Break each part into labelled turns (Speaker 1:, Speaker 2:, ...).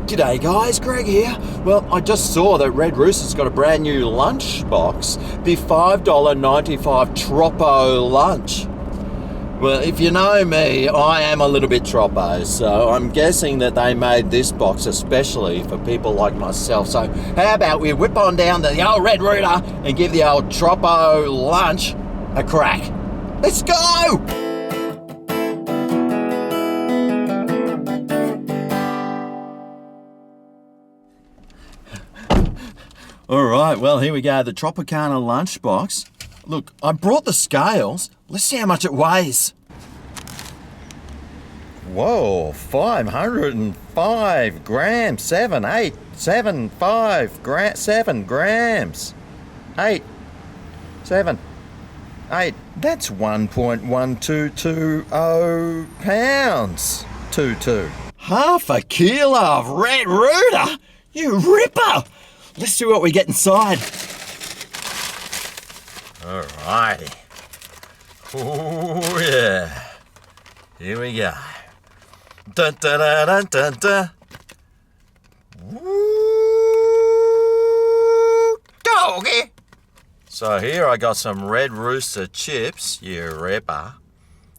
Speaker 1: G'day guys, Greg here. Well, I just saw that Red Rooster's got a brand new lunch box, the $5.95 Troppo lunch. Well, if you know me, I am a little bit Troppo, so I'm guessing that they made this box especially for people like myself. So how about we whip on down to the old Red Rooster and give the old Troppo lunch a crack. Let's go! Alright, well here we go, the Tropicana lunchbox. Look, I brought the scales. Let's see how much it weighs. Whoa, 505 grams, 7 grams. 8, 7, 8. That's 1.1220 pounds. 22. Half a kilo of Red Rooster? You ripper! Let's see what we get inside. Alrighty. Oh yeah. Here we go. Dun dun dun dun dun dun. Woo! Doggy. So here I got some Red Rooster chips, you ripper.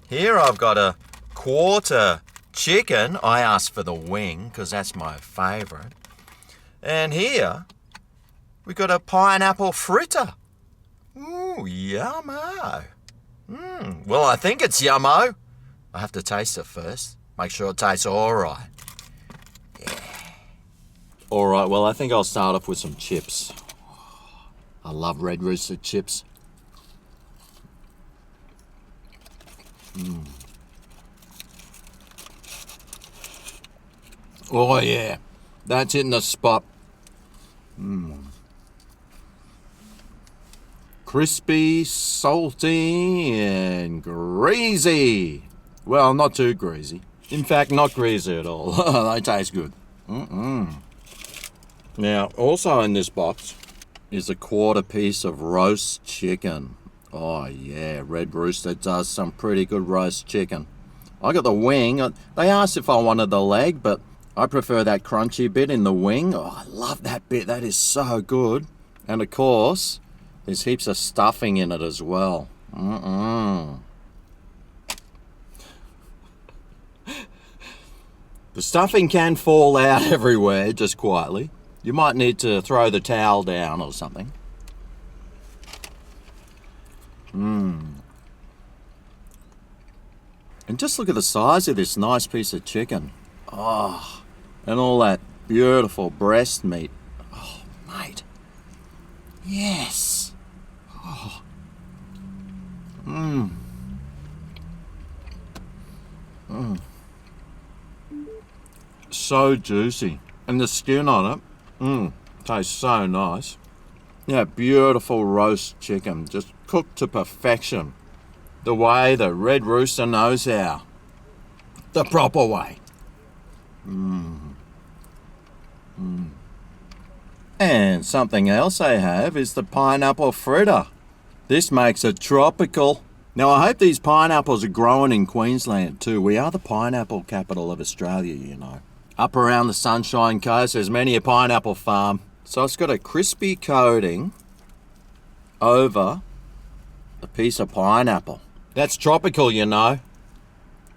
Speaker 1: Here I've got a quarter chicken. I asked for the wing because that's my favourite. And here we got a pineapple fritter. Ooh, yummo. Well, I think it's yummo. I have to taste it first. Make sure it tastes all right. Yeah. All right, well, I think I'll start off with some chips. I love Red Rooster chips. Oh, yeah. That's in the spot. Crispy, salty, and greasy. Well, not too greasy. In fact, not greasy at all. They taste good. Now, also in this box is a quarter piece of roast chicken. Oh yeah, Red Rooster does some pretty good roast chicken. I got the wing. They asked if I wanted the leg, but I prefer that crunchy bit in the wing. Oh, I love that bit. That is so good. And of course, there's heaps of stuffing in it as well. The stuffing can fall out everywhere, just quietly. You might need to throw the towel down or something. And just look at the size of this nice piece of chicken. Oh, and all that beautiful breast meat. Oh, mate. Yes. Oh. So juicy. And the skin on it, tastes so nice. Yeah, beautiful roast chicken, just cooked to perfection. The way the Red Rooster knows how. The proper way. And something else I have is the pineapple fritter. This makes it tropical. Now I hope these pineapples are growing in Queensland too. We are the pineapple capital of Australia, you know. Up around the Sunshine Coast there's many a pineapple farm. So it's got a crispy coating over a piece of pineapple. That's tropical, you know.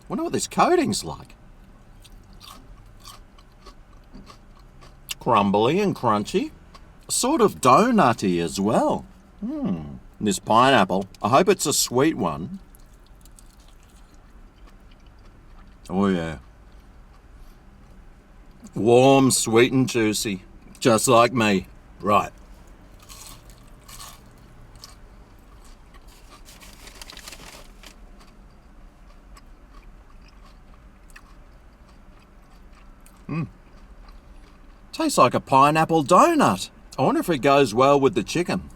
Speaker 1: Wonder what this coating's like. Crumbly and crunchy. Sort of donutty as well. This pineapple, I hope it's a sweet one. Oh yeah. Warm, sweet and juicy. Just like me. Right. Tastes like a pineapple donut. I wonder if it goes well with the chicken.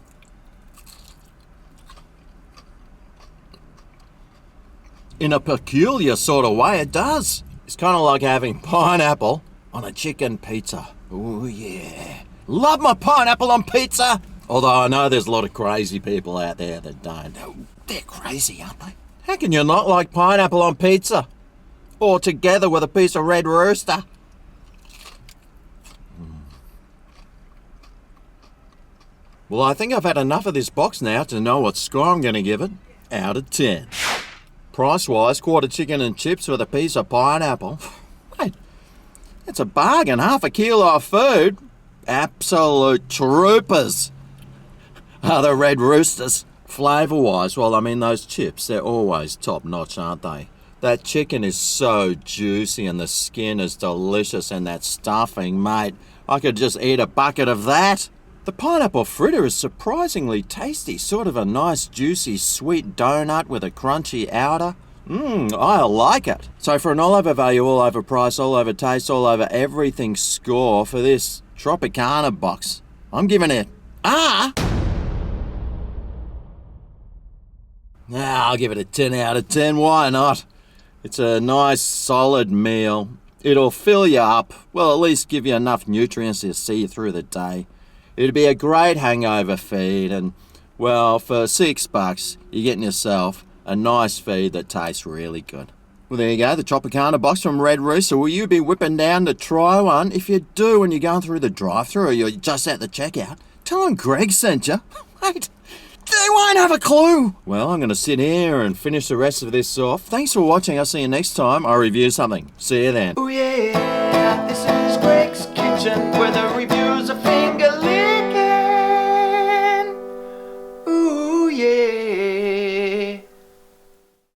Speaker 1: In a peculiar sort of way, it does. It's kind of like having pineapple on a chicken pizza. Oh yeah. Love my pineapple on pizza. Although I know there's a lot of crazy people out there that don't. Oh, they're crazy, aren't they? How can you not like pineapple on pizza? Or together with a piece of Red Rooster? Well, I think I've had enough of this box now to know what score I'm going to give it out of 10. Price-wise, quarter chicken and chips with a piece of pineapple. Mate, it's a bargain, half a kilo of food. Absolute troopers are the Red Roosters. Flavour-wise, well, I mean, those chips, they're always top-notch, aren't they? That chicken is so juicy and the skin is delicious, and that stuffing, mate, I could just eat a bucket of that. The pineapple fritter is surprisingly tasty, sort of a nice juicy sweet donut with a crunchy outer. I like it. So for an all over value, all over price, all over taste, all over everything score for this Tropicana box, I'm giving it I'll give it a 10 out of 10, why not? It's a nice solid meal. It'll fill you up, well, at least give you enough nutrients to see you through the day. It'd be a great hangover feed, and, well, for $6, you're getting yourself a nice feed that tastes really good. Well, there you go, the Tropicana box from Red Rooster. Will you be whipping down to try one? If you do, when you're going through the drive-thru or you're just at the checkout, tell them Greg sent you. Wait, they won't have a clue. Well, I'm going to sit here and finish the rest of this off. Thanks for watching. I'll see you next time I review something. See you then. Oh, yeah.